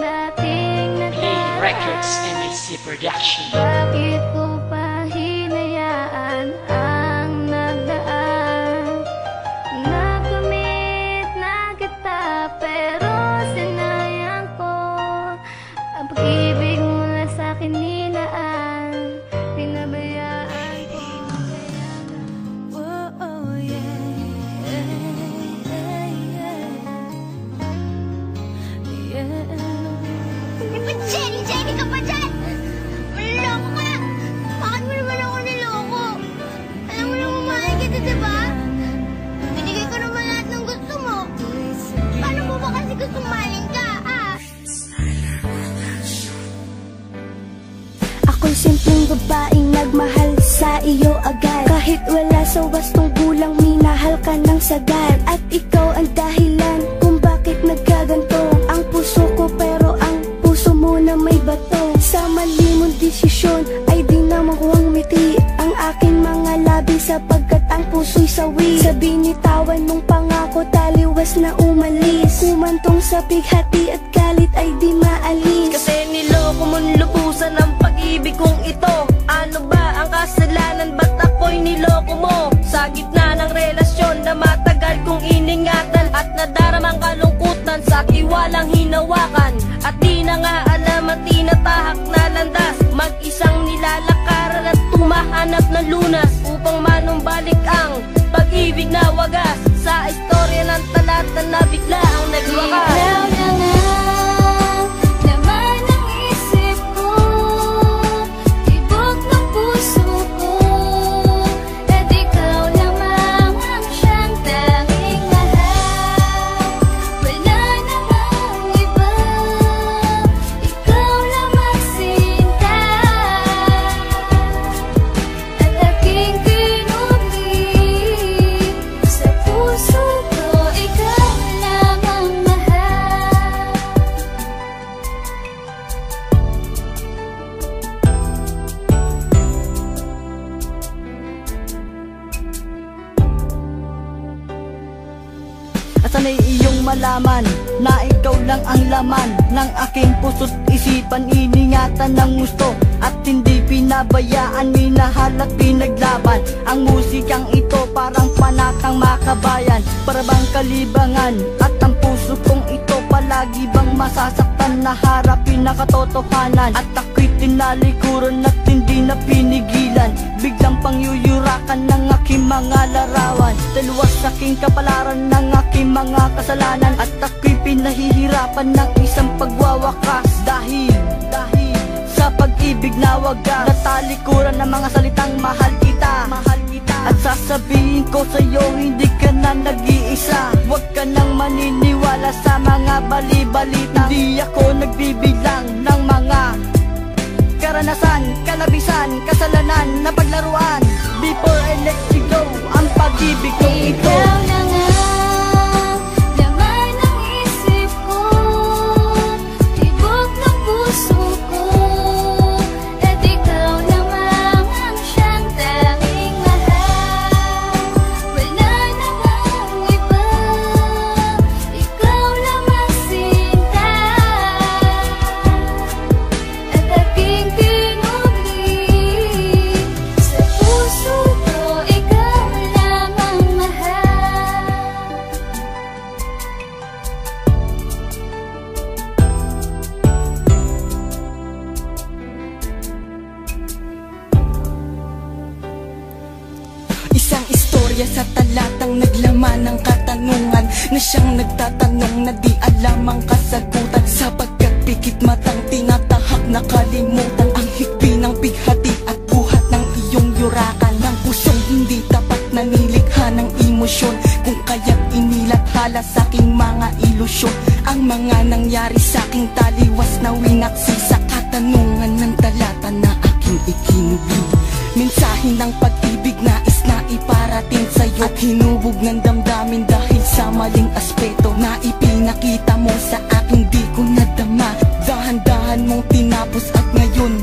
dating nakaraan. Records MAC Production. Bakit ko pa hinayaan ang nagdaan? Nakamit na kita pero sinayang ko ang pag-ibig mula sa'kin nilaan. Pinabayaan ko. Oh, oh yeah, Jenny ka pa dyan! Maloloko ka! Bakit mo naman ako niloko? Alam mo naman mahal kita, diba? Binigay ko naman lahat ng gusto mo. Paano mo ba kasi gusto mahalin ka, ah? Ako'y simpleng babaeng nagmahal sa iyo agad. Kahit wala sa wastong gulang, minahal ka ng sagad. At ikaw ang dahilan kung bakit nagkaganto ang puso ko, pero ang puso mo na may bato. Sa mali mong desisyon ay di na makuhang ngiti ang aking mga labi, sapagkat ang puso'y sawi. Sa binitawan mong pangako, taliwas na umalis. Kumantong sa bighati at galit ay di maalis. Kasi niloko mong lubusan ang pag-ibig kong ito. Ano ba ang kasalanan, ba't ako'y niloko mo? Sa gitna ng relasyon na matagal kong iningatan, at nadaramang kalungkutan sa tiwalang hinawakan. At di na nga alam at tinatahak na landas, mag-isang nilalakaran at tumahanap ng lunas, upang manumbalik ang pag-ibig na wagas. Sa istorya ng talata na bigla ang nagwakas. Ikaw na nga, laman ng isip ko, tibok ng puso ko. At ikaw lamang ang siyang tanging mahal. Wala namang iba, ikaw lamang sinta. At aking kinubig sa puso ko, ikaw lamang mahal. At sana'y iyong malaman na ikaw lang ang laman ng aking puso't isipan. Iningatan ng gusto at hindi pinabayaan, minahal at pinaglaban. Ang musikang ito parang panakang makabayan, para bang kalibangan. At ang puso kong ito palagi bang masasaktan na harapin na katotohanan. At ako'y tinalikuran at hindi na pinigilan, biglang pangyuyurakan ng aking mga larawan. Dalawas sa aking kapalaran ng aking mga kasalanan, at ako'y pinahihirapan ng isang pagwawakas. Dahil sa pag-ibig na wagas, natalikuran ng mga salitang mahal kita. At sasabihin ko sa'yo, hindi ka na nag-iisa. Huwag ka nang maniniwala sa mga bali-balita. Hindi ako nagbibilang ng mga karanasan, kalabisan, kasalanan na paglaruan. Before I let you go, ang pag-ibig kong ito. Ikaw na nga, laman ng isip ko, tibok ng puso ko. At ikaw lamang ang siyang tanging mahal. Wala namang iba, ikaw lamang sinta. At aking kinubig sa puso ko, ikaw lamang mahal. Isang istorya sa talatang naglaman ng katanungan, na siyang nagtatanong na di alam ang kasagutan. Sapagkat pikit matang tinatahak na kalimutan ang higpi ng bighati at buhat ng iyong yurakan. Ng pusong hindi tapat na nilikha ng emosyon, kung kaya't inilathala sa aking mga ilusyon. Ang mga nangyari sa aking taliwas na winaksi sa katanungan ng talata na aking ikinubig. Mensahe ng pag-ibig nais na iparating sa'yo, at hinubog ng damdamin dahil sa maling aspeto na ipinakita mo sa aking di ko nadama. Dahan-dahan mong tinapos at ngayon